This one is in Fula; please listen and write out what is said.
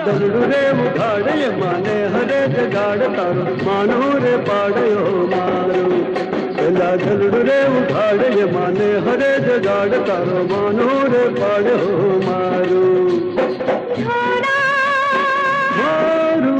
दलड़ू रे उघाड़े माने हरे जगाड़ तारो मानो रे पाड़यो मारो पहला दलड़ू रे उघाड़े माने हरे जगाड़ तारो मानो रे पाड़यो मारो मारो